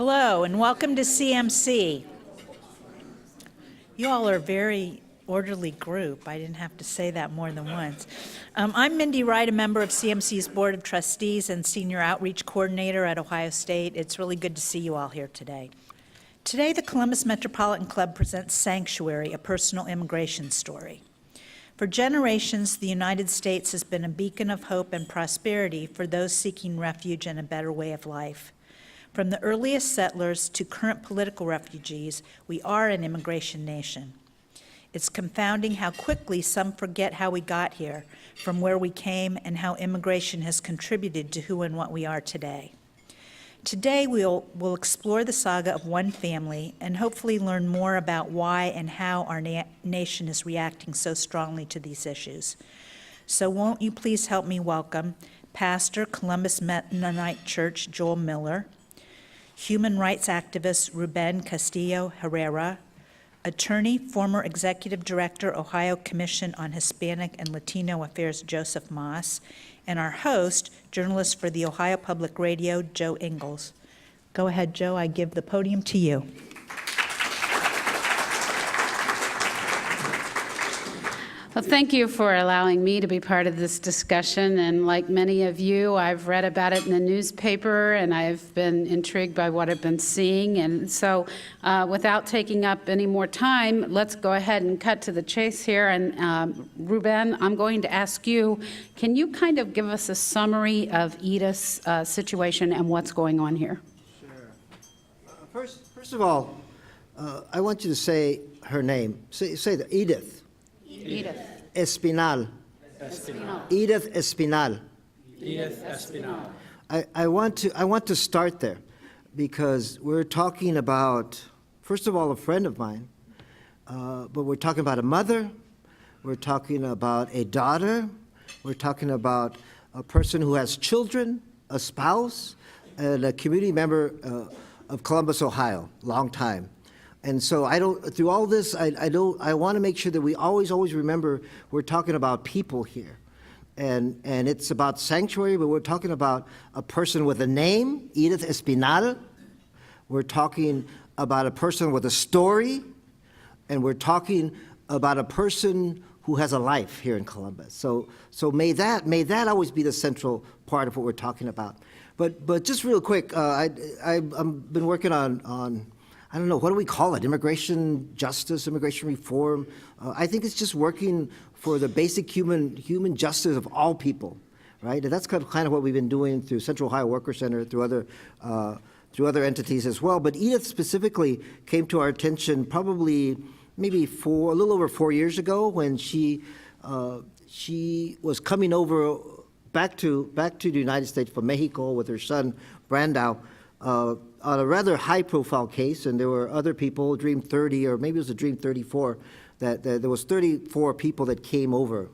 Hello and welcome to CMC. You all are a very orderly group. I didn't have to say that more than once. I'm Mindy Wright, a member of CMC's Board of Trustees and Senior Outreach Coordinator at Ohio State. It's really good to see you all here today. Today, the Columbus Metropolitan Club presents Sanctuary, a personal immigration story. For generations, the United States has been a beacon of hope and prosperity for those seeking refuge and a better way of life. From the earliest settlers to current political refugees, we are an immigration nation. It's confounding how quickly some forget how we got here, from where we came, and how immigration has contributed to who and what we are today. Today, we'll explore the saga of one family and hopefully learn more about why and how our nation is reacting so strongly to these issues. So won't you please help me welcome Pastor, Columbus Mennonite Church, Joel Miller, human rights activist Ruben Castillo Herrera, attorney, former executive director, Ohio Commission on Hispanic and Latino Affairs, Joseph Moss, and our host, journalist for the Ohio Public Radio, Joe Ingles. Go ahead, Joe, I give the podium to you. Well, thank you for allowing me to be part of this discussion. And like many of you, I've read about it in the newspaper, and I've been intrigued by what I've been seeing. And so without taking up any more time, let's go ahead and cut to the chase here. And Ruben, I'm going to ask you, can you kind of give us a summary of Edith's situation and what's going on here? Sure. First of all, I want you to say her name. Say that, Edith. Edith. Espinal. Espinal. Edith Espinal. Edith Espinal. I want to start there because we're talking about, first of all, a friend of mine, but we're talking about a mother, we're talking about a daughter, we're talking about a person who has children, a spouse, and a community member of Columbus, Ohio, long time. And so through all this, I want to make sure that we always remember we're talking about people here. And it's about sanctuary, but we're talking about a person with a name, Edith Espinal. We're talking about a person with a story, and we're talking about a person who has a life here in Columbus. So may that always be the central part of what we're talking about. But just real quick, I've been working on I don't know, what do we call it? Immigration justice, immigration reform. I think it's just working for the basic human justice of all people, right? And that's kind of what we've been doing through Central Ohio Worker Center, through other entities as well. But Edith specifically came to our attention probably maybe a little over 4 years ago when she was coming over back to the United States from Mexico with her son Brandao. On a rather high-profile case, and there were other people, Dream 30, or maybe it was a Dream 34, that there was 34 people that came over,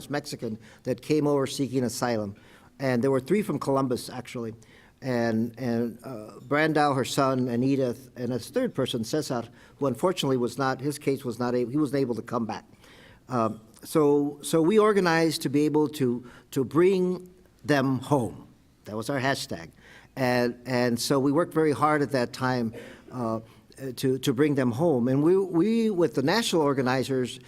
Mexican, that came over seeking asylum. And there were 3 from Columbus, actually. And Brandao, her son, and Edith, and a third person, Cesar, who unfortunately he wasn't able to come back. So we organized to be able to bring them home. That was our hashtag. And so we worked very hard at that time to bring them home. And we with the national organizers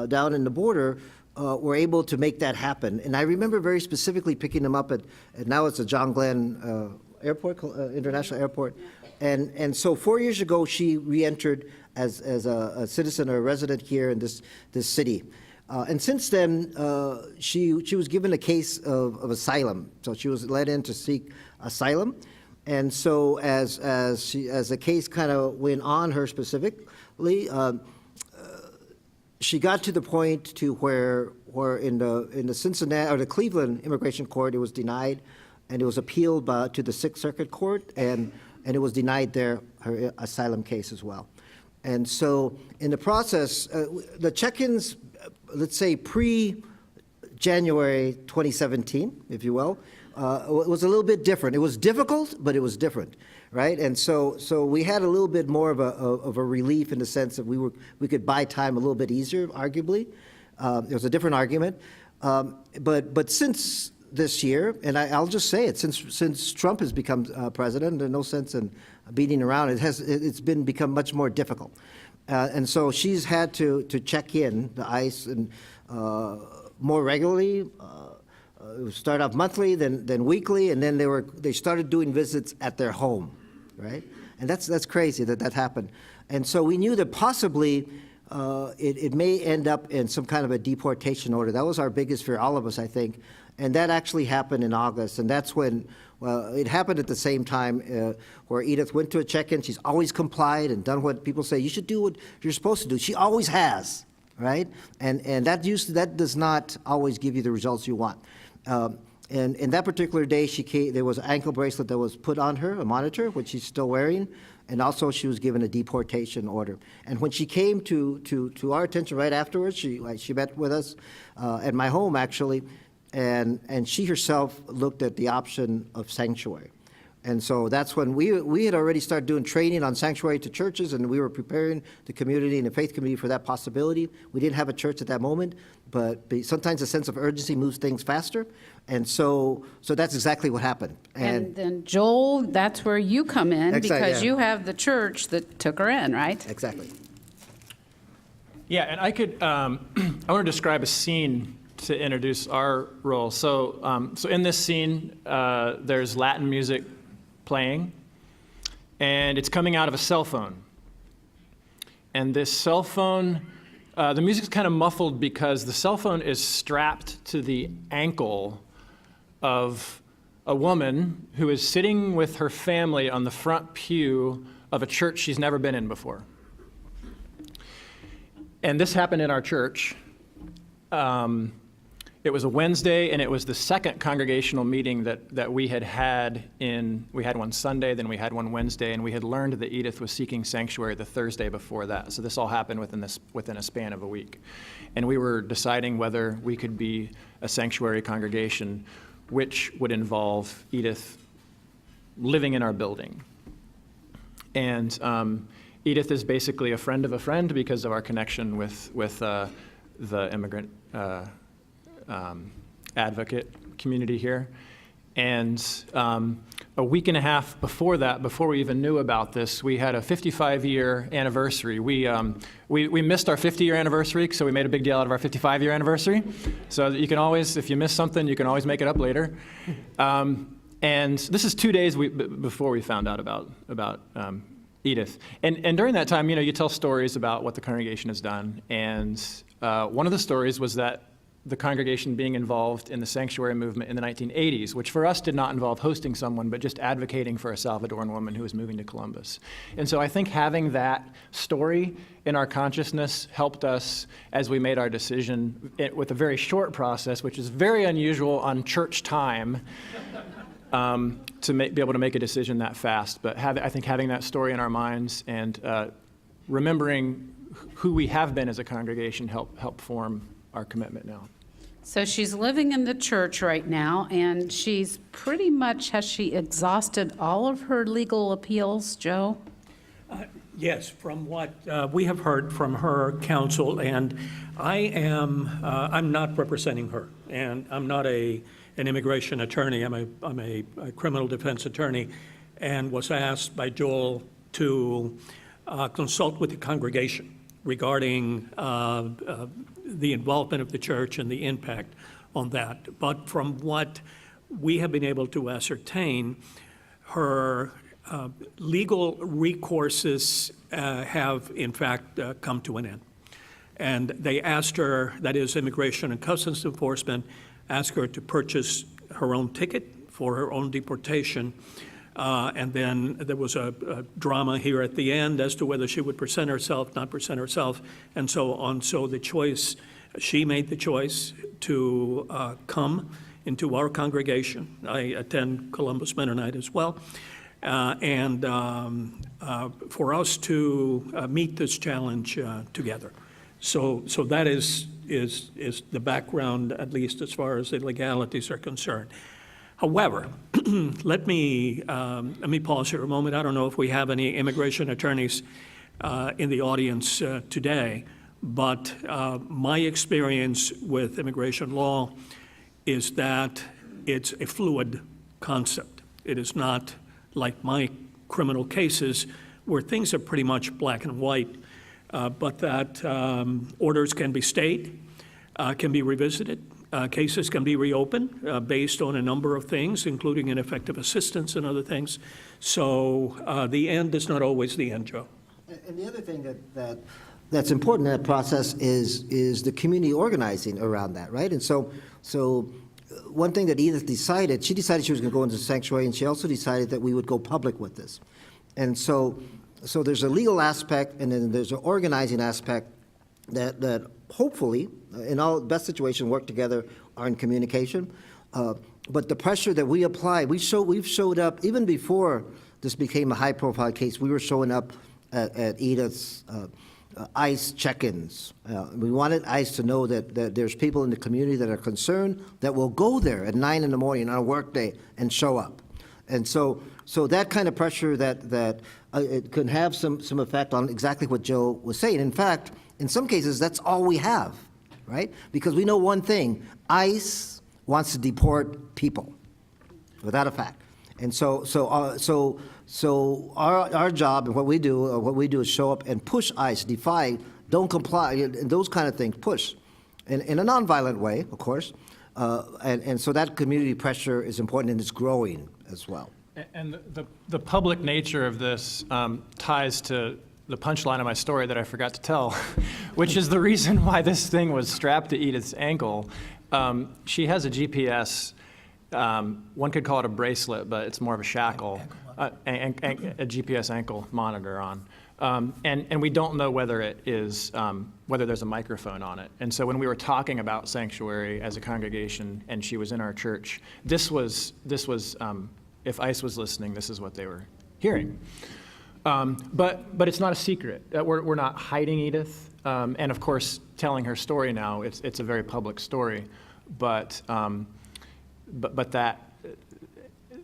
down in the border, were able to make that happen. And I remember very specifically picking them up at now it's a John Glenn Airport, International Airport. And so 4 years ago, she re-entered as a citizen or a resident here in this city. And since then, she was given a case of asylum. So she was let in to seek asylum. And so as the case kind of went on her specifically, she got to the point to where in the Cincinnati or the Cleveland Immigration Court, it was denied, and it was appealed to the Sixth Circuit Court, and it was denied there, her asylum case as well. And so in the process, the check-ins, let's say pre-January 2017, if you will, it was a little bit different. It was difficult, but it was different, right? And so we had a little bit more of a relief in the sense that we could buy time a little bit easier, arguably. It was a different argument. But since this year, and I'll just say it, since Trump has become president, there's no sense in beating around. It's become much more difficult. And so she's had to check in the ICE and more regularly. It would start off monthly, then weekly, and then they started doing visits at their home, right? And that's crazy that happened. And so we knew that possibly it may end up in some kind of a deportation order. That was our biggest fear, all of us, I think. And that actually happened in August, and that's when, well, it happened at the same time where Edith went to a check-in. She's always complied and done what people say, you should do what you're supposed to do. She always has, right? And that does not always give you the results you want. And in that particular day, there was an ankle bracelet that was put on her, a monitor, which she's still wearing, and also she was given a deportation order. And when she came to our attention right afterwards, she met with us at my home, actually, and she herself looked at the option of sanctuary. And so that's when we had already started doing training on sanctuary to churches, and we were preparing the community and the faith community for that possibility. We didn't have a church at that moment, but sometimes a sense of urgency moves things faster. And so that's exactly what happened. And then, Joel, that's where you come in, Exactly, because yeah. you have the church that took her in, right? Exactly. Yeah, and I want to describe a scene to introduce our role. So in this scene, there's Latin music playing, and it's coming out of a cell phone. And this cell phone, the music's kind of muffled because the cell phone is strapped to the ankle of a woman who is sitting with her family on the front pew of a church she's never been in before. And this happened in our church. It was a Wednesday, and it was the second congregational meeting that we had. We had one Sunday, then we had one Wednesday, and we had learned that Edith was seeking sanctuary the Thursday before that. So this all happened within a span of a week. And we were deciding whether we could be a sanctuary congregation, which would involve Edith living in our building. And Edith is basically a friend of a friend because of our connection with the immigrant advocate community here. And a week and a half before that, before we even knew about this, we had a 55-year anniversary. We missed our 50-year anniversary, so we made a big deal out of our 55-year anniversary. So you can always, if you miss something, you can always make it up later. And this is 2 days before we found out about Edith. And during that time, you tell stories about what the congregation has done. And one of the stories was that the congregation being involved in the sanctuary movement in the 1980s, which for us did not involve hosting someone, but just advocating for a Salvadoran woman who was moving to Columbus. And so I think having that story in our consciousness helped us as we made our decision with a very short process, which is very unusual on church time, to be able to make a decision that fast. But I think having that story in our minds and remembering who we have been as a congregation help form our commitment now. So she's living in the church right now, and she's pretty much, has she exhausted all of her legal appeals, Joe? Yes, from what we have heard from her counsel, and I'm not representing her, and I'm not an immigration attorney. I'm a criminal defense attorney, and was asked by Joel to consult with the congregation regarding the involvement of the church and the impact on that. But from what we have been able to ascertain, her legal recourses have in fact come to an end. And they asked her, that is Immigration and Customs Enforcement, asked her to purchase her own ticket for her own deportation. And then there was a drama here at the end as to whether she would present herself, not present herself, and so on. So the choice, she made the choice to come into our congregation. I attend Columbus Mennonite as well. And for us to meet this challenge together. So that is the background, at least as far as the legalities are concerned. However, let me pause here a moment. I don't know if we have any immigration attorneys in the audience today, but my experience with immigration law is that it's a fluid concept. It is not like my criminal cases where things are pretty much black and white, but that orders can be stayed, can be revisited, cases can be reopened based on a number of things, including ineffective assistance and other things. So the end is not always the end, Joe. And the other thing that's important in that process is the community organizing around that, right? And so one thing that Edith decided, she decided she was going to go into sanctuary, and she also decided that we would go public with this. And so there's a legal aspect, and then there's an organizing aspect that hopefully, in all best situation, work together are in communication. But the pressure that we apply, we've showed up, even before this became a high-profile case, we were showing up at Edith's ICE check-ins. We wanted ICE to know that there's people in the community that are concerned that will go there at 9 in the morning on a work day and show up. And so that kind of pressure that it can have some effect on exactly what Joe was saying. In fact, in some cases, that's all we have, right? Because we know one thing, ICE wants to deport people, without a fact. And so our job and what we do is show up and push ICE, defy, don't comply, and those kind of things, push, in a nonviolent way, of course. And so that community pressure is important, and it's growing as well. And the public nature of this ties to the punchline of my story that I forgot to tell, which is the reason why this thing was strapped to Edith's ankle. She has a GPS. One could call it a bracelet, but it's more of a shackle, a GPS ankle monitor on. And we don't know whether it is, whether there's a microphone on it. And so when we were talking about sanctuary as a congregation and she was in our church, this was if ICE was listening, this is what they were hearing. But it's not a secret. We're not hiding Edith. And of course, telling her story now, it's a very public story. But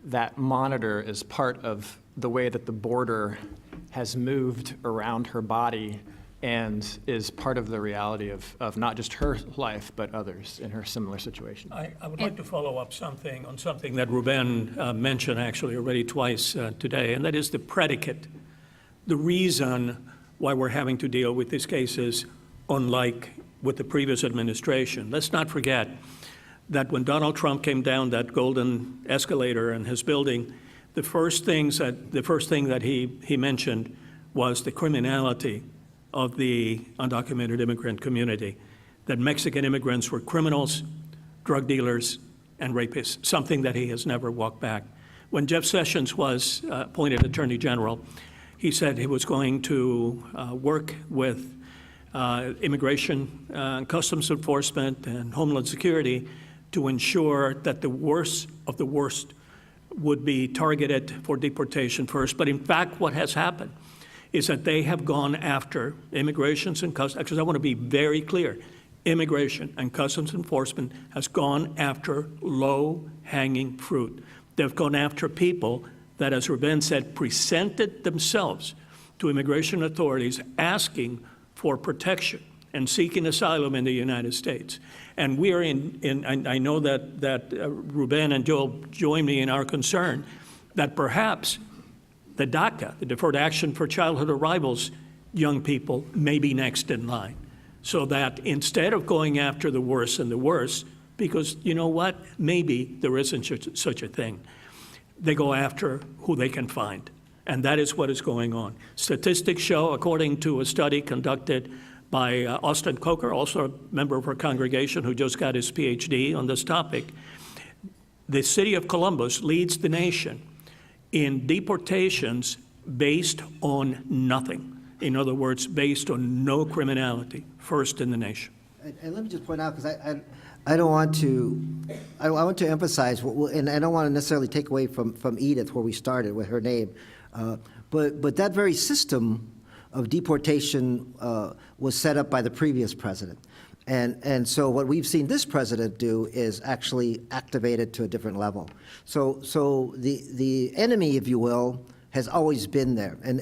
that monitor is part of the way that the border has moved around her body and is part of the reality of not just her life, but others in her similar situation. I would like to follow up on something that Ruben mentioned actually already twice today, and that is the predicate, the reason why we're having to deal with these cases, unlike with the previous administration. Let's not forget that when Donald Trump came down that golden escalator in his building, the first thing that he mentioned was the criminality of the undocumented immigrant community, that Mexican immigrants were criminals, drug dealers, and rapists, something that he has never walked back. When Jeff Sessions was appointed Attorney General, he said he was going to work with Immigration and Customs Enforcement and Homeland Security to ensure that the worst of the worst would be targeted for deportation first. But in fact, what has happened is that they have gone after immigrations and customs. Actually, I want to be very clear. Immigration and Customs Enforcement has gone after low-hanging fruit. They've gone after people that, as Ruben said, presented themselves to immigration authorities asking for protection and seeking asylum in the United States. And we are and I know that Ruben and Joel join me in our concern that perhaps the DACA, the Deferred Action for Childhood Arrivals, young people may be next in line. So that instead of going after the worst and the worst, because you know what, maybe there isn't such a thing, they go after who they can find. And that is what is going on. Statistics show, according to a study conducted by Austin Coker, also a member of our congregation who just got his PhD on this topic, the city of Columbus leads the nation in deportations based on nothing. In other words, based on no criminality, first in the nation. And let me just point out, because I don't want to, I want to emphasize, and I don't want to necessarily take away from Edith, where we started with her name, but that very system of deportation was set up by the previous president. And so what we've seen this president do is actually activate it to a different level. So the enemy, if you will, has always been there. And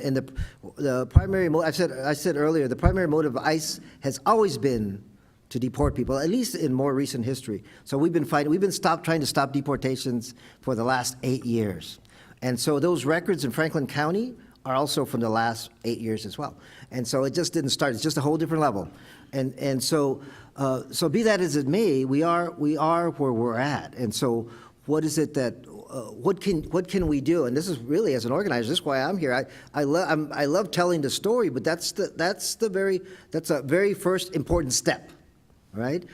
the primary, I said earlier, the primary motive of ICE has always been to deport people, at least in more recent history. So we've been trying to stop deportations for the last 8 years. And so those records in Franklin County are also from the last 8 years as well. And so it just didn't start. It's just a whole different level. And so be that as it may, we are where we're at. And so what is it that what can we do? And this is really, as an organizer, this is why I'm here. I love telling the story, but that's a very first important step, right?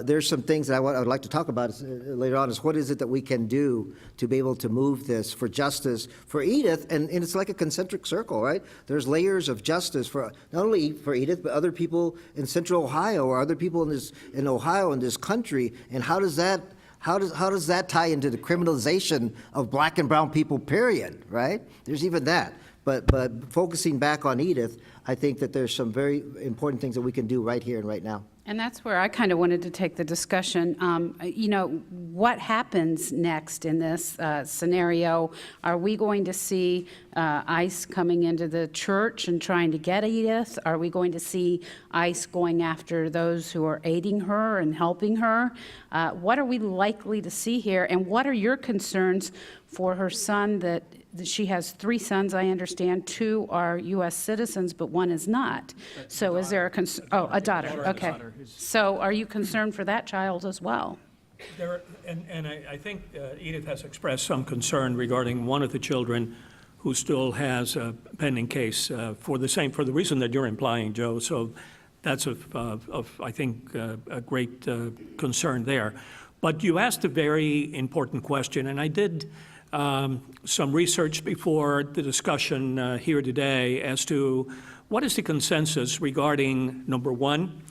There's some things that I would like to talk about later on. Is what is it that we can do to be able to move this for justice for Edith? And it's like a concentric circle, right? There's layers of justice for not only for Edith, but other people in Central Ohio or other people in Ohio in this country. And how does that tie into the criminalization of black and brown people, period, right? There's even that. But focusing back on Edith, I think that there's some very important things that we can do right here and right now. And that's where I kind of wanted to take the discussion. What happens next in this scenario? Are we going to see ICE coming into the church and trying to get Edith? Are we going to see ICE going after those who are aiding her and helping her? What are we likely to see here? And what are your concerns for her son that she has 3 sons, I understand. 2 are U.S. citizens, but 1 is not. So is there a concern? Oh, a daughter, okay. So are you concerned for that child as well? I think Edith has expressed some concern regarding one of the children who still has a pending case for the reason that you're implying, Joe. So that's I think, a great concern there. But you asked a very important question, and I did some research before the discussion here today as to what is the consensus regarding, number one,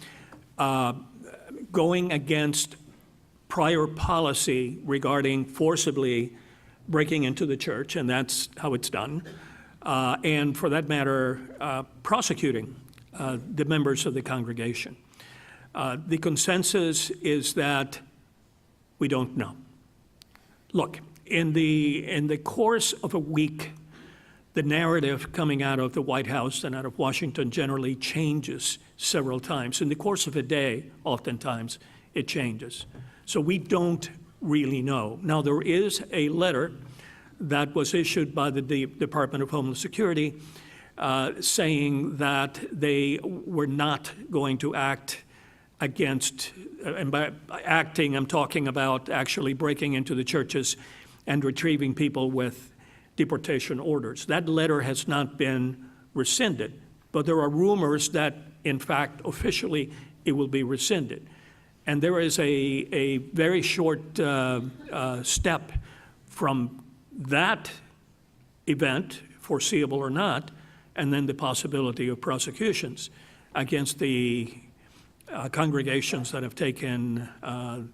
going against prior policy regarding forcibly breaking into the church, and that's how it's done, and for that matter, prosecuting the members of the congregation. The consensus is that we don't know. Look, in the course of a week, the narrative coming out of the White House and out of Washington generally changes several times. In the course of a day, oftentimes, it changes. So we don't really know. Now, there is a letter that was issued by the Department of Homeland Security saying that they were not going to act against, and by acting, I'm talking about actually breaking into the churches and retrieving people with deportation orders. That letter has not been rescinded, but there are rumors that, in fact, officially, it will be rescinded. And there is a very short step from that event, foreseeable or not, and then the possibility of prosecutions against the congregations that have taken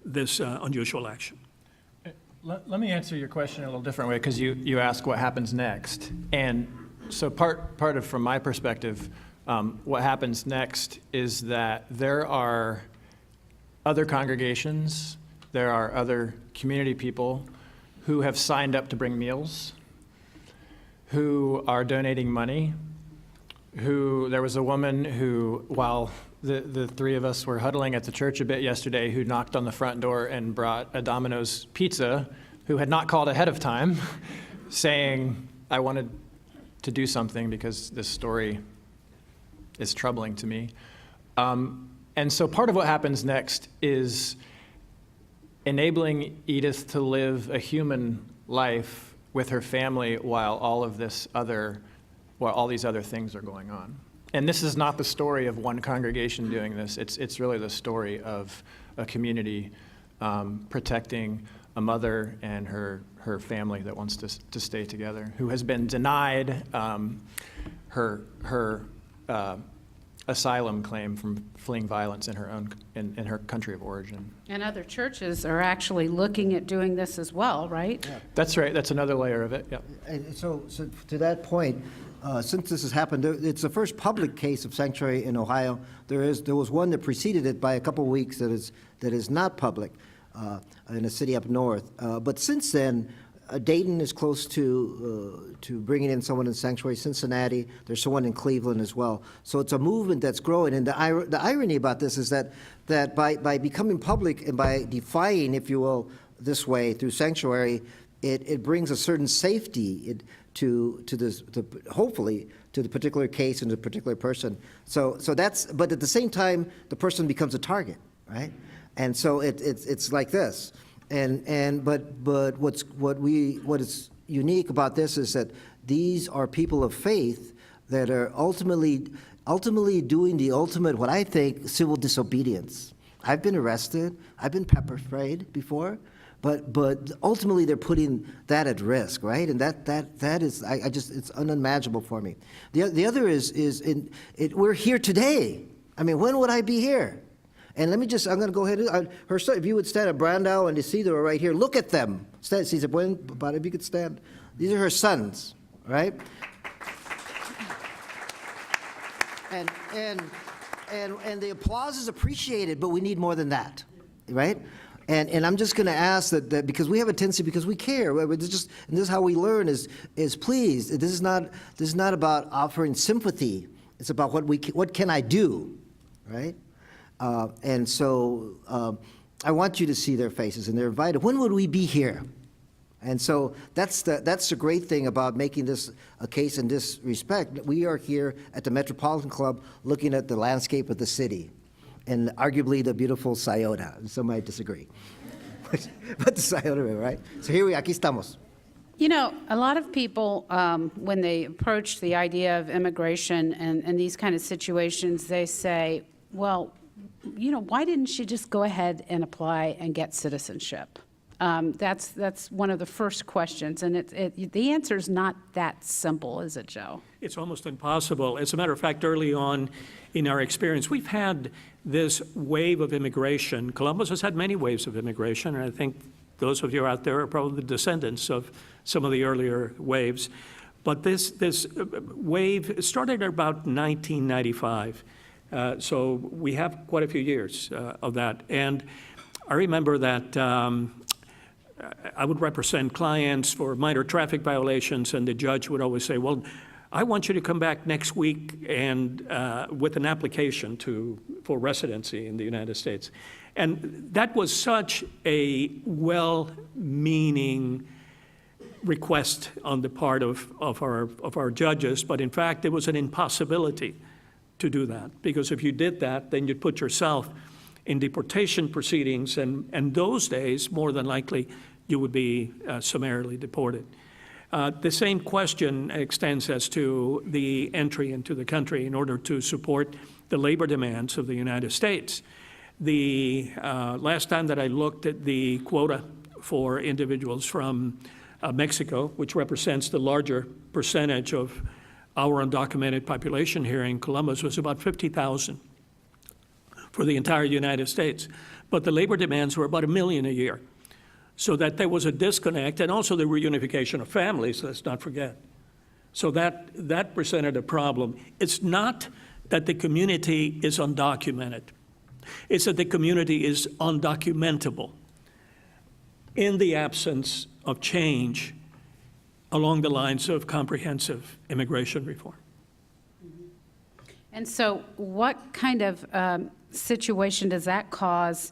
this unusual action. Let me answer your question in a little different way, because you ask what happens next. And so part of, from my perspective, what happens next is that there are other congregations, there are other community people who have signed up to bring meals, who are donating money, there was a woman who, while the 3 of us were huddling at the church a bit yesterday, who knocked on the front door and brought a Domino's pizza, who had not called ahead of time, saying, I wanted to do something because this story is troubling to me. And so part of what happens next is enabling Edith to live a human life with her family while all these other things are going on. And this is not the story of one congregation doing this. It's really the story of a community protecting a mother and her family that wants to stay together, who has been denied her asylum claim from fleeing violence in her country of origin. And other churches are actually looking at doing this as well, right? Yeah. That's right. That's another layer of it. Yep. And so to that point, since this has happened, it's the first public case of sanctuary in Ohio. There was one that preceded it by a couple of weeks that is not public in a city up north. But since then, Dayton is close to bringing in someone in sanctuary. Cincinnati, there's someone in Cleveland as well. So it's a movement that's growing. And the irony about this is that by becoming public and by defying, if you will, this way through sanctuary, it brings a certain safety hopefully to the particular case and the particular person. So that's, but at the same time, the person becomes a target, right? And so it's like this. But what is unique about this is that these are people of faith that are ultimately doing the ultimate, what I think, civil disobedience. I've been arrested. I've been pepper sprayed before. But ultimately, they're putting that at risk, right? And that is, it's unimaginable for me. The other is we're here today. I mean, when would I be here? And I'm going to go ahead. Her son, if you would stand up, Brandao and Isidro are right here. Look at them. Stand, Cesar, but if you could stand. These are her sons, right? And the applause is appreciated, but we need more than that, right? And I'm just going to ask that because we have a tendency, because we care. And this is how we learn is please. This is not about offering sympathy. It's about what can I do, right? And so I want you to see their faces, and they're invited. When would we be here? And so that's the great thing about making this a case in this respect. We are here at the Metropolitan Club looking at the landscape of the city, and arguably the beautiful Scioto. Some might disagree. But the Scioto River, right? So aquí estamos. You know, a lot of people, when they approach the idea of immigration and these kind of situations, they say, well, you know, why didn't she just go ahead and apply and get citizenship? That's one of the first questions, and the answer is not that simple, is it, Joe? It's almost impossible. As a matter of fact, early on in our experience, we've had this wave of immigration. Columbus has had many waves of immigration, and I think those of you out there are probably descendants of some of the earlier waves. But this wave started at about 1995. So we have quite a few years of that. And I remember that I would represent clients for minor traffic violations, and the judge would always say, well, I want you to come back next week and with an application for residency in the United States. And that was such a well-meaning request on the part of our judges, but in fact, it was an impossibility to do that, because if you did that, then you'd put yourself in deportation proceedings, and those days, more than likely, you would be summarily deported. The same question extends as to the entry into the country in order to support the labor demands of the United States. The last time that I looked at the quota for individuals from Mexico, which represents the larger percentage of our undocumented population here in Columbus, was about 50,000 for the entire United States. But the labor demands were about 1 million a year. So that there was a disconnect, and also the reunification of families, let's not forget. So that presented a problem. It's not that the community is undocumented. It's that the community is undocumentable in the absence of change along the lines of comprehensive immigration reform. And so what kind of situation does that cause?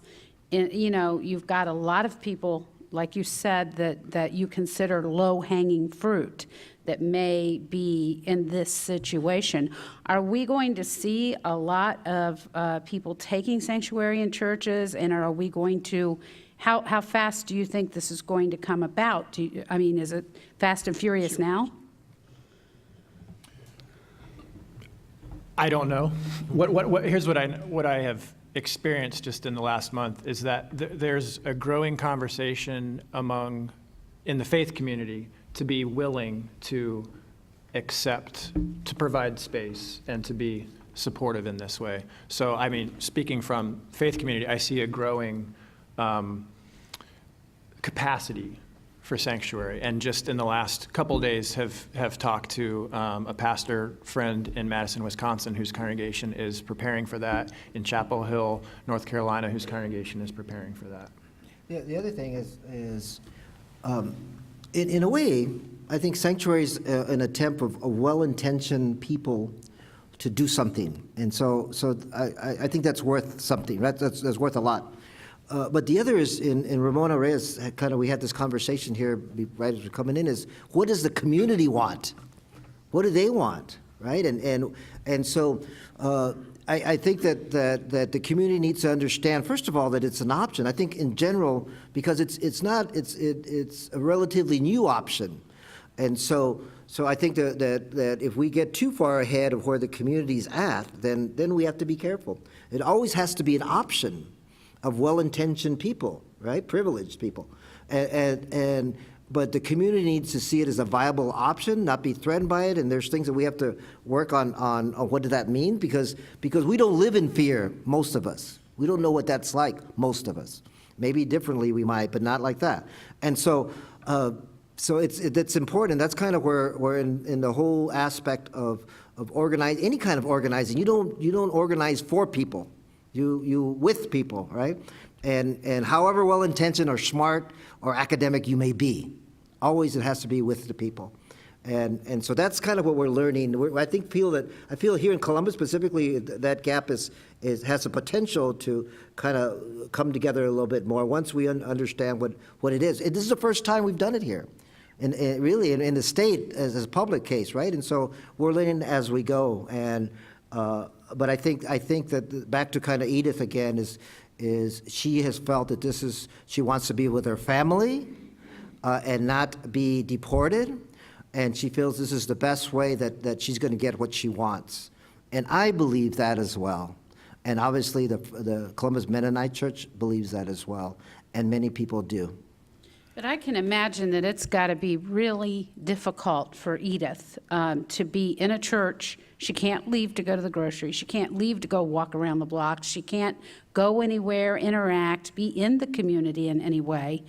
You know, you've got a lot of people, like you said, that you consider low-hanging fruit that may be in this situation. Are we going to see a lot of people taking sanctuary in churches, and are we going to, how fast do you think this is going to come about? I mean, is it fast and furious now? I don't know. Here's what I have experienced just in the last month is that there's a growing conversation in the faith community to be willing to accept, to provide space, and to be supportive in this way. So, I mean, speaking from faith community, I see a growing capacity for sanctuary, and just in the last couple of days have talked to a pastor friend in Madison, Wisconsin, whose congregation is preparing for that, in Chapel Hill, North Carolina, whose congregation is preparing for that. Yeah, the other thing is In a way, I think sanctuary is an attempt of well-intentioned people to do something. And so I think that's worth something, right? That's worth a lot. But the other is, in Ramona Reyes, we had this conversation here right as we're coming in, is what does the community want? What do they want, right? And so I think that the community needs to understand, first of all, that it's an option. I think in general, because it's a relatively new option. And so I think that if we get too far ahead of where the community's at, then we have to be careful. It always has to be an option of well-intentioned people, right? Privileged people. But the community needs to see it as a viable option, not be threatened by it, and there's things that we have to work on what does that mean, because we don't live in fear, most of us. We don't know what that's like, most of us. Maybe differently we might, but not like that. And so it's important. That's kind of where we're in the whole aspect of any kind of organizing. You don't organize for people. You with people, right? And however well-intentioned or smart or academic you may be, always it has to be with the people. And so that's kind of what we're learning. I feel here in Columbus specifically, that gap has the potential to kind of come together a little bit more once we understand what it is. This is the first time we've done it here, and really in the state as a public case, right? And so we're learning as we go. And but I think that back to kind of Edith again is she has felt that she wants to be with her family and not be deported, and she feels this is the best way that she's going to get what she wants. And I believe that as well. And obviously the Columbus Mennonite Church believes that as well, and many people do. But I can imagine that it's got to be really difficult for Edith to be in a church. She can't leave to go to the grocery. She can't leave to go walk around the block. She can't go anywhere, interact, be in the community in any way.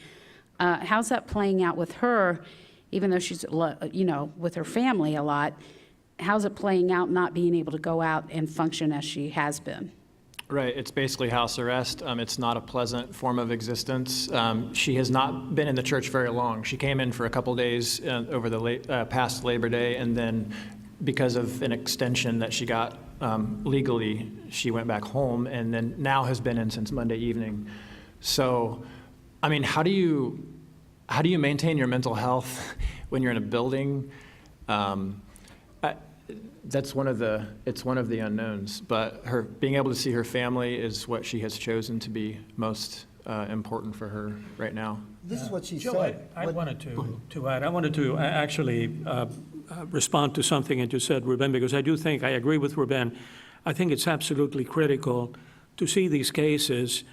How's that playing out with her, even though she's, with her family a lot? How's it playing out not being able to go out and function as she has been? Right, it's basically house arrest. It's not a pleasant form of existence. She has not been in the church very long. She came in for a couple days over the past Labor Day, and then because of an extension that she got legally, she went back home, and then now has been in since Monday evening. So, I mean, how do you maintain your mental health when you're in a building? It's one of the unknowns, but her being able to see her family is what she has chosen to be most important for her right now. This is what she Joe, said. I wanted to add, I wanted to actually respond to something that you said, Ruben, because I agree with Ruben. I think it's absolutely critical to see these cases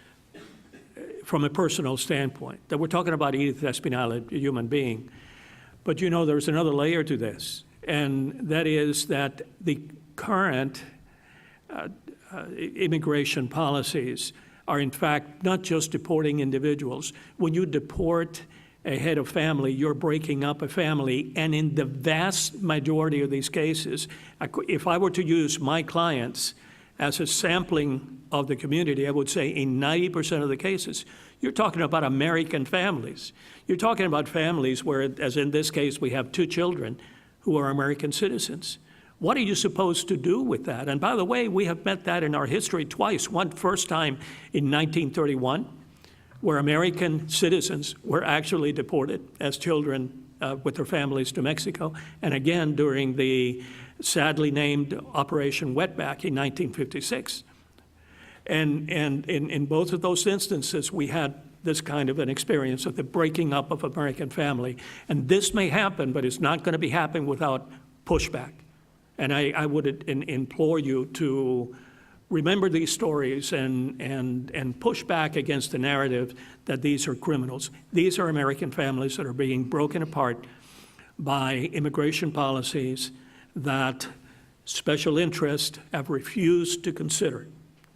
from a personal standpoint, that we're talking about Edith Espinal, a human being. But there's another layer to this, and that is that the current immigration policies are in fact not just deporting individuals. When you deport a head of family, you're breaking up a family, and in the vast majority of these cases, if I were to use my clients as a sampling of the community, I would say in 90% of the cases, you're talking about American families. You're talking about families where, as in this case, we have 2 children who are American citizens. What are you supposed to do with that? And by the way, we have met that in our history twice. One first time in 1931, where American citizens were actually deported as children with their families to Mexico, and again during the sadly named Operation Wetback in 1956. And in both of those instances, we had this kind of an experience of the breaking up of American family. And this may happen, but it's not going to be happening without pushback. And I would implore you to remember these stories and push back against the narrative that these are criminals. These are American families that are being broken apart by immigration policies that special interests have refused to consider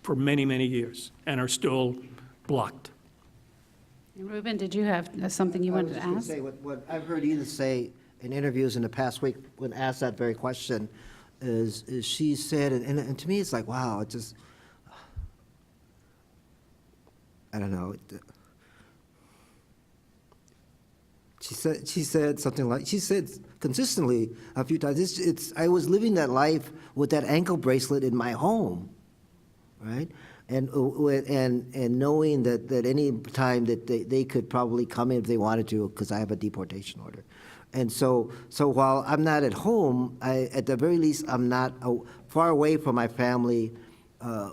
for many, many years and are still blocked. Ruben, did you have something you wanted to I was just ask? going to say, what I've heard Edith say in interviews in the past week when asked that very question is she said, and to me it's like, wow, it just, I don't know. She said something like, she said consistently a few times, I was living that life with that ankle bracelet in my home, right? And knowing that any time that they could probably come in if they wanted to, because I have a deportation order. And so while I'm not at home, at the very least, I'm not far away from my family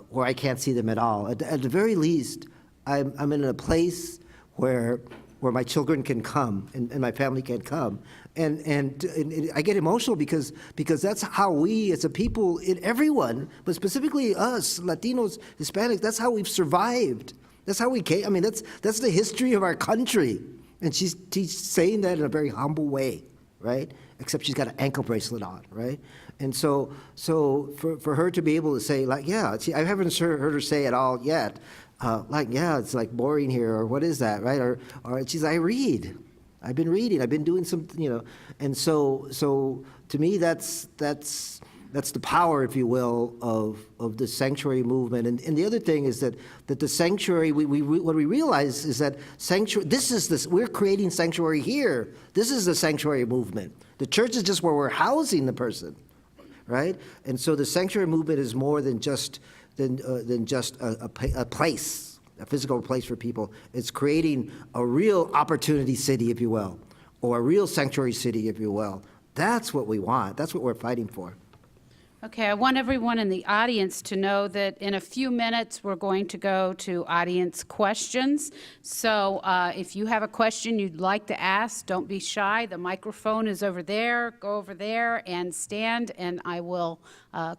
where I can't see them at all. At the very least, I'm in a place where my children can come and my family can come. And I get emotional because that's how we as a people, everyone, but specifically us, Latinos, Hispanics, that's how we've survived. That's how we came. I mean, that's the history of our country. And she's saying that in a very humble way, right? Except she's got an ankle bracelet on, right? And so for her to be able to say, like, yeah, I haven't heard her say at all yet, like, yeah, it's like boring here, or what is that, right? Or she's, I read. I've been reading. I've been doing some, and so to me, that's the power, if you will, of the sanctuary movement. And the other thing is that the sanctuary, what we realize is that sanctuary, we're creating sanctuary here. This is the sanctuary movement. The church is just where we're housing the person, right? And so the sanctuary movement is more than just a place, a physical place for people. It's creating a real opportunity city, if you will, or a real sanctuary city, if you will. That's what we want. That's what we're fighting for. Okay, I want everyone in the audience to know that in a few minutes, we're going to go to audience questions. So if you have a question you'd like to ask, don't be shy. The microphone is over there. Go over there and stand, and I will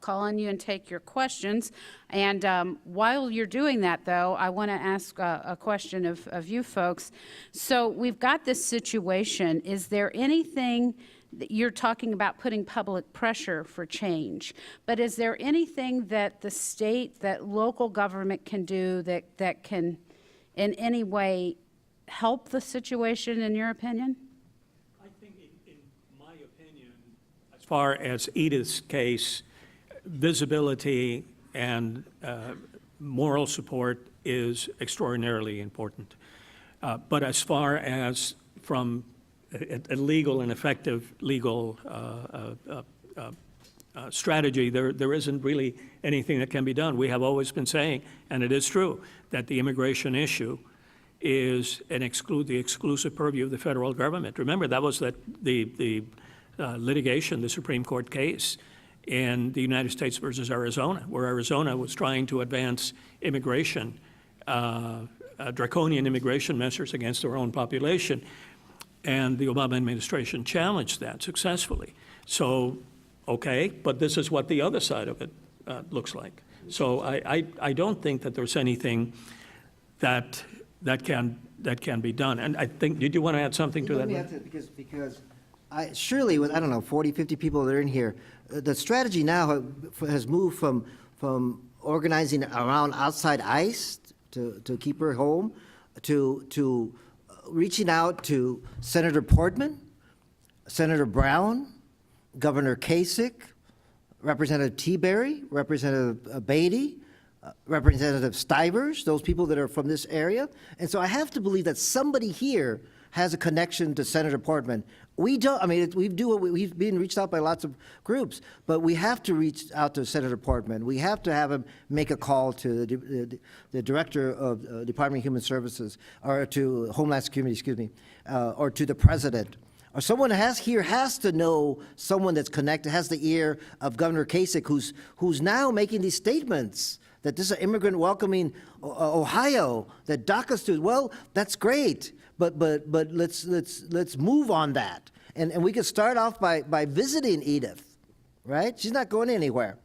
call on you and take your questions. And while you're doing that, though, I want to ask a question of you folks. So we've got this situation. Is there anything... You're talking about putting public pressure for change, but is there anything that the state, that local government can do that can in any way help the situation, in your opinion? I think, in my opinion, as far as Edith's case, visibility and moral support is extraordinarily important. But as far as from a legal and effective legal strategy, there isn't really anything that can be done. We have always been saying, and it is true, that the immigration issue is the exclusive purview of the federal government. Remember, that was the litigation, the Supreme Court case in the United States versus Arizona, where Arizona was trying to advance immigration, draconian immigration measures against their own population. And the Obama administration challenged that successfully. So, okay, but this is what the other side of it looks like. So I don't think that there's anything that can be done. And I think, did you want to add something to that? Let me add to it, because surely with, I don't know, 40, 50 people that are in here, the strategy now has moved from organizing around outside ICE to keep her home to reaching out to Senator Portman, Senator Brown, Governor Kasich, Representative Teaberry, Representative Beatty, Representative Stivers, those people that are from this area. And so I have to believe that somebody here has a connection to Senator Portman. We don't, I mean, we've been reached out by lots of groups, but we have to reach out to Senator Portman. We have to have him make a call to the Director of Department of Human Services, or to Homeland Security, excuse me, or to the President. Or someone has to know someone that's connected, has the ear of Governor Kasich, who's now making these statements that this is an immigrant welcoming Ohio, that DACA students, well, that's great. But let's move on that, and we could start off by visiting Edith, right? She's not going anywhere.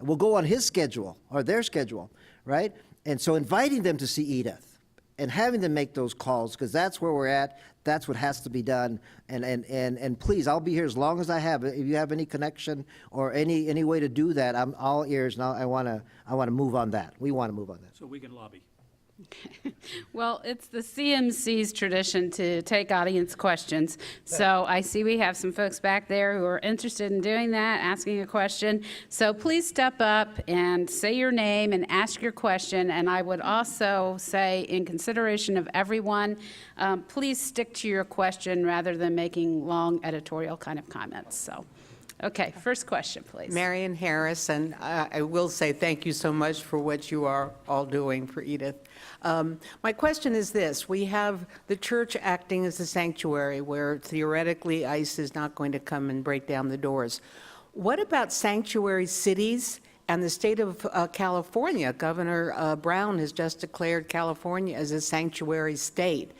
We'll go on his schedule or their schedule, right? And so inviting them to see Edith and having them make those calls, because that's where we're at. That's what has to be done. And please, I'll be here as long as I have. If you have any connection or any way to do that, I'm all ears. Now I want to move on that. We want to move on that. So we can lobby. Well, it's the CMC's tradition to take audience questions. So I see we have some folks back there who are interested in doing that, asking a question. So please step up and say your name and ask your question. And I would also say, in consideration of everyone, please stick to your question rather than making long editorial kind of comments. So, okay, first question, please. Marion Harris, and I will say thank you so much for what you are all doing for Edith. My question is this: we have the church acting as a sanctuary where theoretically ICE is not going to come and break down the doors. What about sanctuary cities and the state of California? Governor Brown has just declared California as a sanctuary state.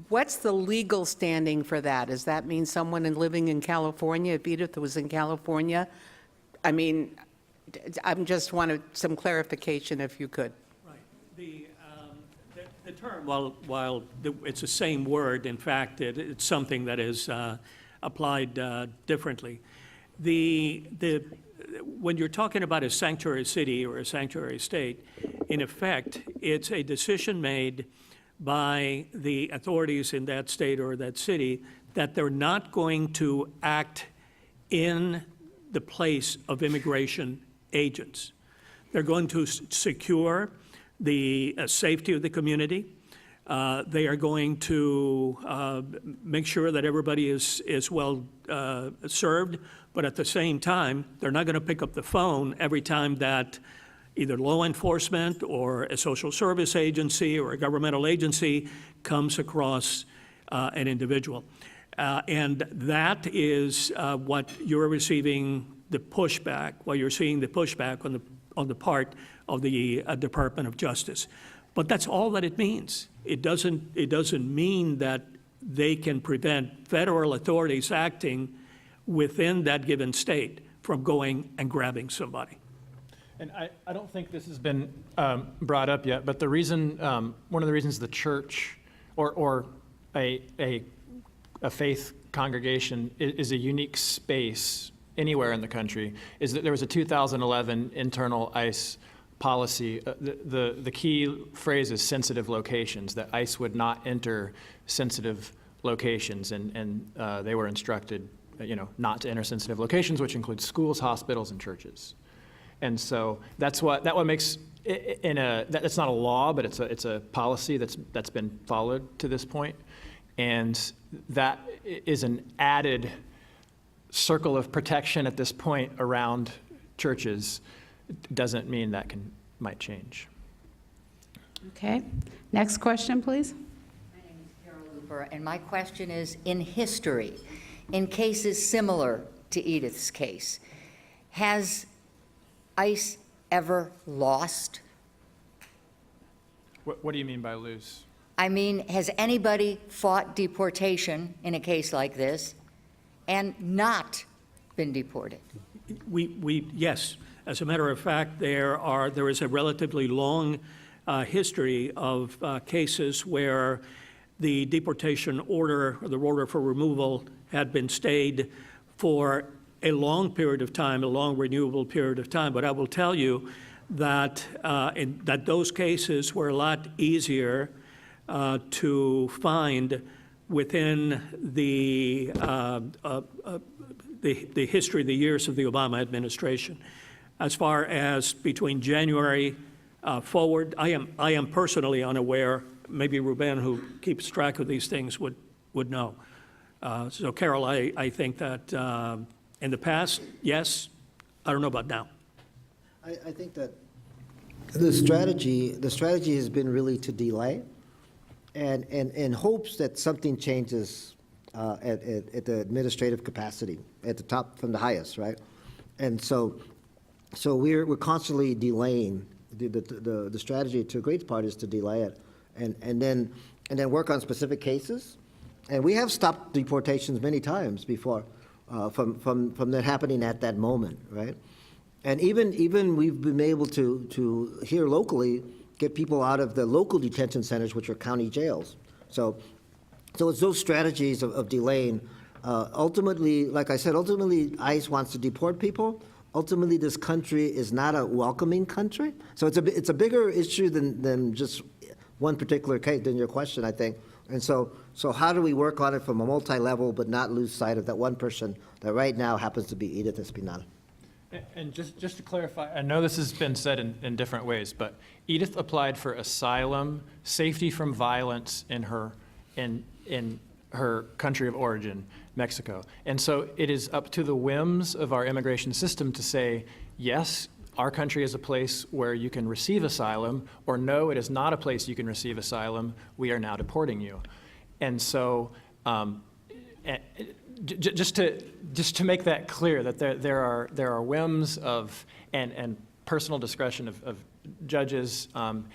What's the legal standing for that? Does that mean someone living in California, if Edith was in California? I mean, I just wanted some clarification if you could. Right. The term, while it's the same word, in fact, it's something that is applied differently. When you're talking about a sanctuary city or a sanctuary state, in effect, it's a decision made by the authorities in that state or that city that they're not going to act in the place of immigration agents. They're going to secure the safety of the community. They are going to make sure that everybody is well served, but at the same time, they're not going to pick up the phone every time that either law enforcement or a social service agency or a governmental agency comes across an individual. And that is what you're receiving the pushback, while you're seeing the pushback on the part of the Department of Justice. But that's all that it means. It doesn't mean that they can prevent federal authorities acting within that given state from going and grabbing somebody. And I don't think this has been brought up yet, but the reason, one of the reasons the church or a faith congregation is a unique space anywhere in the country is that there was a 2011 internal ICE policy. The key phrase is sensitive locations, that ICE would not enter sensitive locations, and they were instructed, not to enter sensitive locations, which includes schools, hospitals, and churches. And so that what makes that's not a law, but it's a policy that's been followed to this point, and that is an added circle of protection at this point around churches. Doesn't mean that might change. Okay, next question, please. My name is Carol Looper, and my question is, in history, in cases similar to Edith's case, has ICE ever lost? What do you mean by lose? I mean, has anybody fought deportation in a case like this and not been deported? Yes. As a matter of fact, there is a relatively long history of cases where the deportation order, or the order for removal, had been stayed for a long period of time, a long renewable period of time. But I will tell you that that those cases were a lot easier to find within the history, the years of the Obama administration. As far as between January forward, I am personally unaware. Maybe Ruben, who keeps track of these things, would know. So, Carol, I think that in the past, yes. I don't know about now. I think that the strategy has been really to delay and in hopes that something changes at the administrative capacity, at the top from the highest, right? And so we're constantly delaying. The strategy to a great part is to delay it and then work on specific cases. And we have stopped deportations many times before from that happening at that moment, right? And even we've been able to here locally get people out of the local detention centers, which are county jails. So it's those strategies of delaying. Ultimately, like I said, ICE wants to deport people. Ultimately, this country is not a welcoming country. So it's a bigger issue than just one particular case than your question, I think. And so how do we work on it from a multi-level but not lose sight of that one person that right now happens to be Edith Espinal? And just to clarify, I know this has been said in different ways, but Edith applied for asylum, safety from violence in her country of origin, Mexico. And so it is up to the whims of our immigration system to say, yes, our country is a place where you can receive asylum, or no, it is not a place you can receive asylum, we are now deporting you. And so just to make that clear, that there are whims of and personal discretion of judges,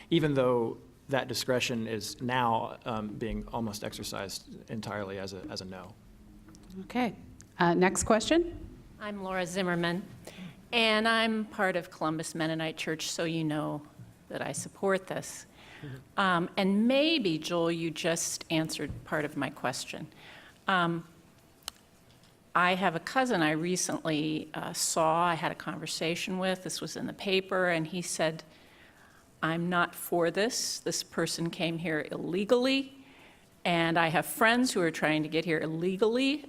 even though that discretion is now being almost exercised entirely as a no. Okay. Next question? I'm Laura Zimmerman, and I'm part of Columbus Mennonite Church, so you know that I support this. And maybe, Joel, you just answered part of my question. I have a cousin I recently I had a conversation with, this was in the paper, and he said, I'm not for this. This person came here illegally, and I have friends who are trying to get here legally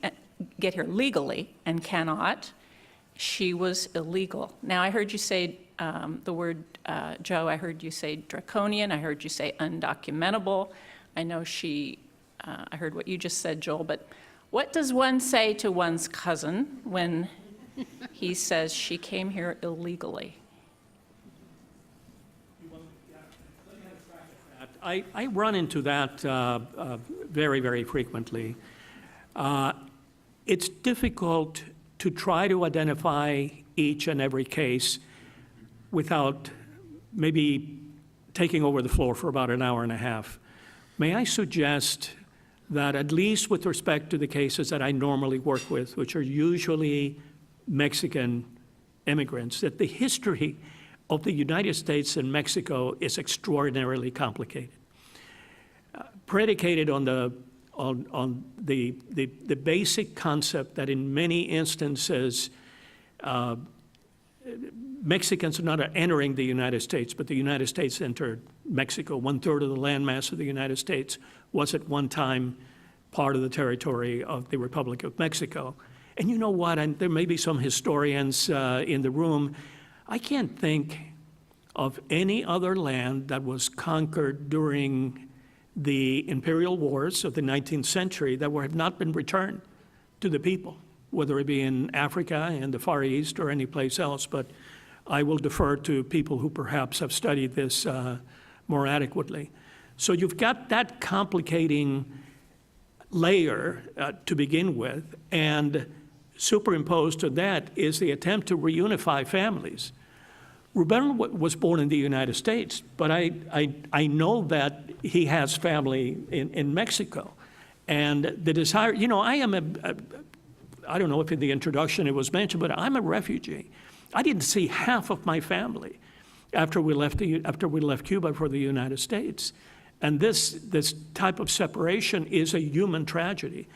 and cannot. She was illegal. Now, I heard you say the word, Joe, I heard you say draconian, I heard you say undocumentable. I know I heard what you just said, Joel, but what does one say to one's cousin when he says she came here illegally? I run into that very, very frequently. It's difficult to try to identify each and every case without maybe taking over the floor for about an hour and a half. May I suggest that at least with respect to the cases that I normally work with, which are usually Mexican immigrants, that the history of the United States and Mexico is extraordinarily complicated, predicated on the basic concept that in many instances Mexicans are not entering the United States, but the United States entered Mexico. 1/3 of the landmass of the United States was at one time part of the territory of the Republic of Mexico. And you know what, and there may be some historians in the room, I can't think of any other land that was conquered during the imperial wars of the 19th century that have not been returned to the people, whether it be in Africa, in the Far East, or any place else. But I will defer to people who perhaps have studied this more adequately. So you've got that complicating layer to begin with, and superimposed to that is the attempt to reunify families. Ruben was born in the United States, but I know that he has family in Mexico. And the desire, you know, I don't know if in the introduction it was mentioned, but I'm a refugee. I didn't see half of my family after we left Cuba for the United States. And this type of separation is a human tragedy.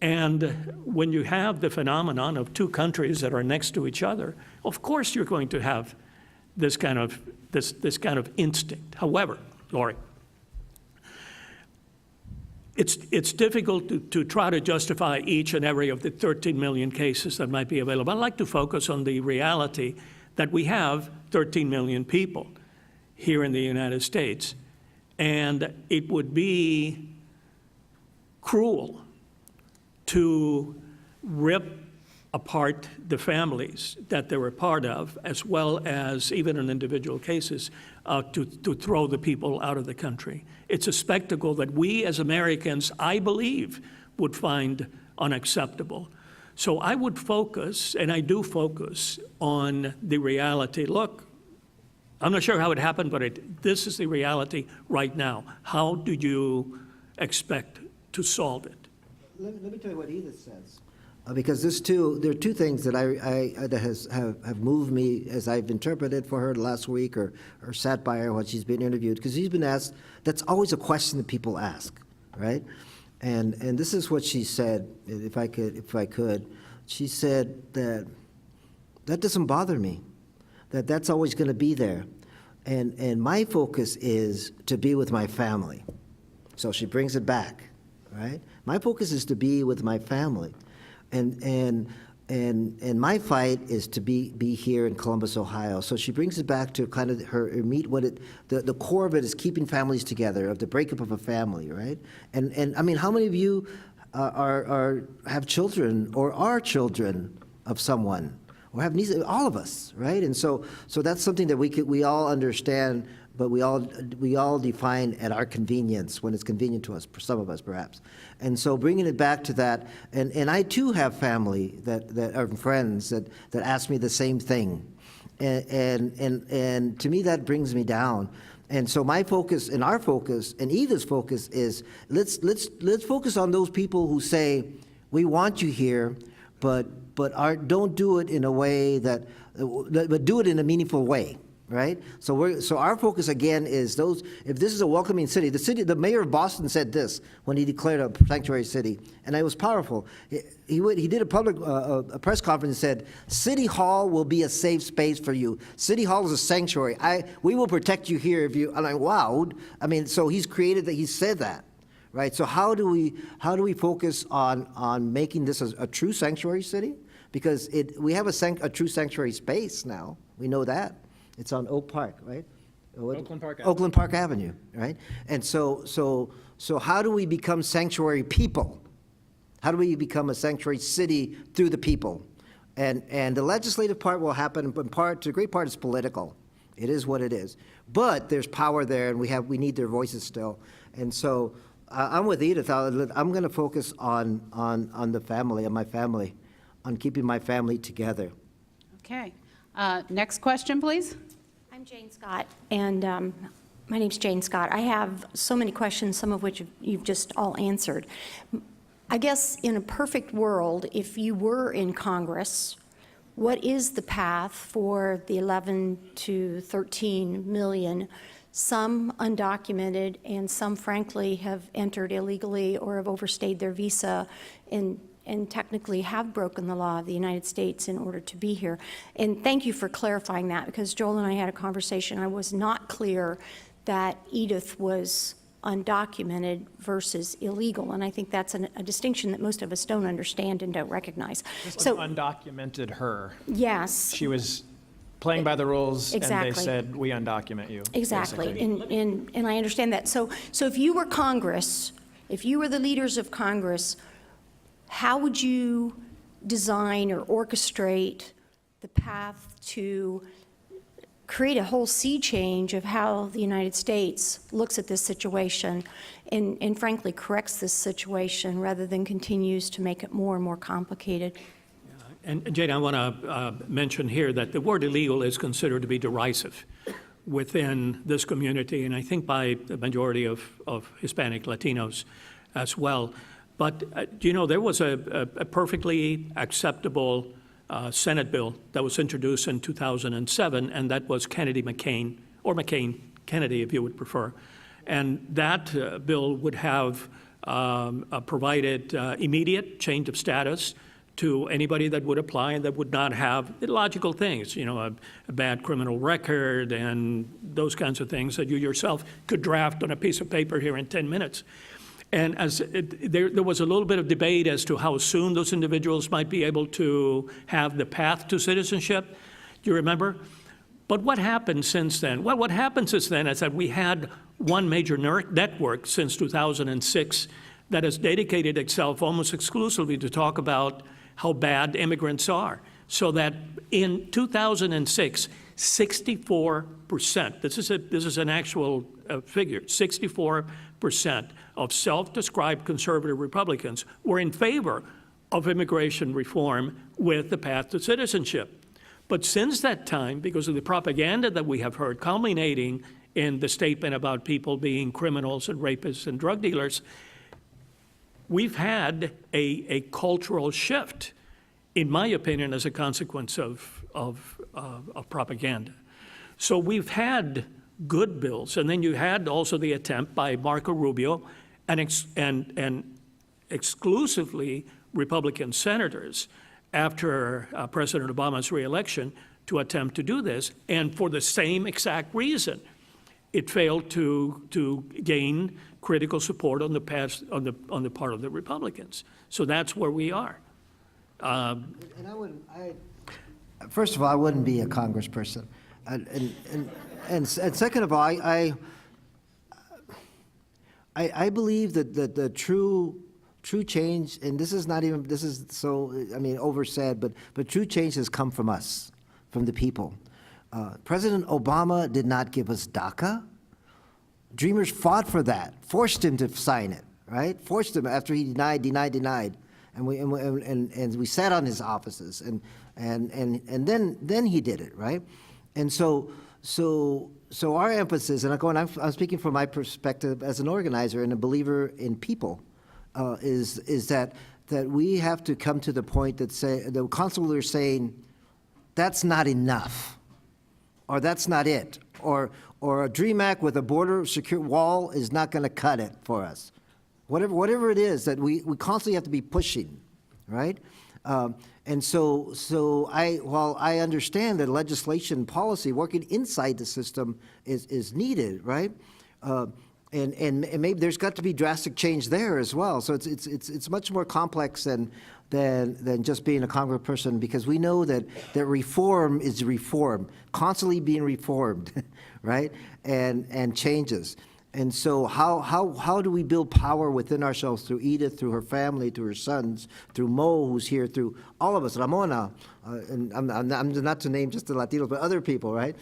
And when you have the phenomenon of two countries that are next to each other, of course you're going to have this kind of instinct. However, Lori, it's difficult to try to justify each and every of the 13 million cases that might be available. I'd like to focus on the reality that we have 13 million people here in the United States. And it would be cruel to rip apart the families that they were part of, as well as, even in individual cases, to throw the people out of the country. It's a spectacle that we as Americans, I believe, would find unacceptable. So I would focus, and I do focus, on the reality. Look, I'm not sure how it happened, but this is the reality right now. How do you expect to solve it? Let me tell you what Edith says. Because there are two things that that have moved me as I've interpreted for her last week or sat by her when she's been interviewed. Because she's been asked, that's always a question that people ask, right? And this is what she said, if I could. She said that doesn't bother me, that's always going to be there. And my focus is to be with my family. So she brings it back, right? My focus is to be with my family. And my fight is to be here in Columbus, Ohio. So she brings it back to kind of her meet what it, the core of it is keeping families together, of the breakup of a family, right? And I mean, how many of you have children or are children of someone? Or have nieces, all of us, right? And so that's something that we all understand, but we all define at our convenience, when it's convenient to us, for some of us perhaps. And so bringing it back to that, and I too have family that are friends that ask me the same thing, and to me that brings me down. And so my focus and our focus and Eva's focus is let's focus on those people who say, we want you here, but don't do it in a way but do it in a meaningful way, right? So our focus again is those. If this is a welcoming city, the mayor of Boston said this when he declared a sanctuary city, and it was powerful. He did a public a press conference and said, "City Hall will be a safe space for you. City Hall is a sanctuary. We will protect you here if you." I'm like, wow. I mean, so he's created that. He said that. Right, so how do we focus on making this a true sanctuary city? Because we have a true sanctuary space now. We know that it's on Oak Park, right? Oakland Park Avenue, right? And so how do we become sanctuary people? How do we become a sanctuary city through the people? And the legislative part will happen, but to a great part, it's political. It is what it is. But there's power there, and we need their voices still. And so. I'm with Edith. I'm going to focus on the family, on my family, on keeping my family together. Okay. Next question, please. I'm Jane Scott, and my name's Jane Scott. I have so many questions, some of which you've just all answered. I guess in a perfect world, if you were in Congress, what is the path for the 11 to 13 million, some undocumented and some frankly have entered illegally or have overstayed their visa and technically have broken the law of the United States in order to be here? And thank you for clarifying that, because Joel and I had a conversation. I was not clear that Edith was undocumented versus illegal, and I think that's a distinction that most of us don't understand and don't recognize. So undocumented her. Yes. She was playing by the rules, Exactly. and they said, we undocument you. Exactly, basically. and I understand that. So if you were Congress, if you were the leaders of Congress, how would you design or orchestrate the path to create a whole sea change of how the United States looks at this situation and frankly corrects this situation rather than continues to make it more and more complicated? And Jane, I want to mention here that the word illegal is considered to be derisive within this community, and I think by the majority of Hispanic Latinos as well. But, there was a perfectly acceptable Senate bill that was introduced in 2007, and that was Kennedy-McCain, or McCain-Kennedy, if you would prefer. And that bill would have provided immediate change of status to anybody that would apply and that would not have illogical things, a bad criminal record and those kinds of things that you yourself could draft on a piece of paper here in 10 minutes. And there was a little bit of debate as to how soon those individuals might be able to have the path to citizenship. Do you remember? But what happened since then? Well, what happened since then is that we had one major network since 2006 that has dedicated itself almost exclusively to talk about how bad immigrants are. So that in 2006, 64%, this is an actual figure, 64% of self-described conservative Republicans were in favor of immigration reform with the path to citizenship. But since that time, because of the propaganda that we have heard, culminating in the statement about people being criminals and rapists and drug dealers, we've had a cultural shift, in my opinion, as a consequence of propaganda. So we've had good bills, and then you had also the attempt by Marco Rubio and exclusively Republican senators after President Obama's reelection to attempt to do this, and for the same exact reason. It failed to gain critical support on the part of the Republicans. So that's where we are. And first of all, I wouldn't be a congressperson. And second of all, I believe that the true change, and this is so, I mean, oversaid, but true change has come from us, from the people. President Obama did not give us DACA. Dreamers fought for that, forced him to sign it, right? Forced him after he denied, and we sat on his offices, and then he did it, right? And so our emphasis, and I'm speaking from my perspective as an organizer and a believer in people, is that we have to come to the point that the consular is saying that's not enough, or that's not it, or a DREAM Act with a border secure wall is not going to cut it for us. Whatever it is that we constantly have to be pushing, right? And so while I understand that legislation policy working inside the system is needed, right? And maybe there's got to be drastic change there as well. So it's much more complex than just being a congressperson, because we know that reform is reform, constantly being reformed, right? And changes. And so how do we build power within ourselves through Edith, through her family, through her sons, through Mo, who's here, through all of us, Ramona, and I'm not to name just the Latinos, but other people, right?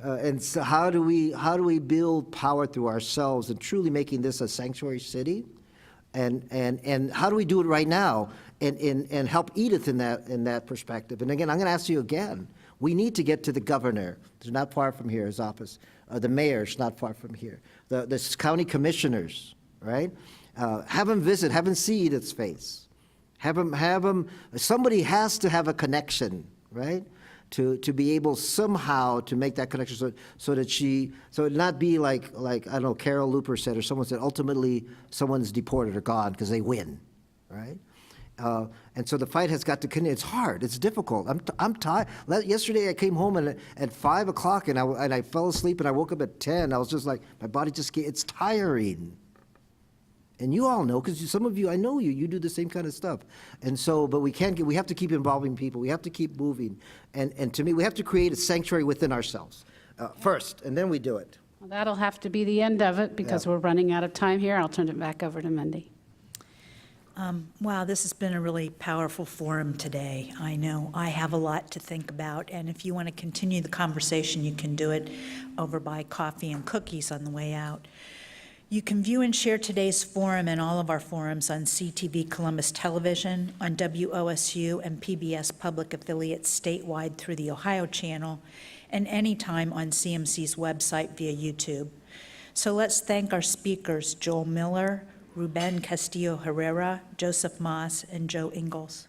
And so how do we build power through ourselves and truly making this a sanctuary city? And how do we do it right now and help Edith in that perspective? And again, I'm going to ask you again. We need to get to the governor. It's not far from here, his office. The mayor's not far from here. The county commissioners, right? Have them visit, have them see Edith's face. Have them, somebody has to have a connection, right? To be able somehow to make that connection so it not be like, I don't know, Carol Looper said, or someone said, ultimately someone's deported or gone because they win, right? And so the fight has got to continue. It's hard. It's difficult. I'm tired. Yesterday I came home at 5 o'clock and I fell asleep and I woke up at 10. I was just like, my body it's tiring. And you all know, because some of you, I know you do the same kind of stuff. And so, but we have to keep involving people. We have to keep moving. And to me, we have to create a sanctuary within ourselves first, and then we do it. Well, that'll have to be the end of it, because we're running out of time here. I'll turn it back over to Mindy. Wow, this has been a really powerful forum today. I know I have a lot to think about, and if you want to continue the conversation, you can do it over by coffee and cookies on the way out. You can view and share today's forum and all of our forums on CTV Columbus Television, on WOSU and PBS public affiliates statewide through the Ohio channel, and anytime on CMC's website via YouTube. So let's thank our speakers, Joel Miller, Ruben Castillo Herrera, Joseph Moss, and Joe Ingalls.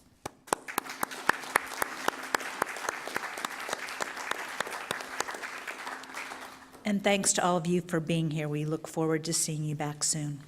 And thanks to all of you for being here. We look forward to seeing you back soon.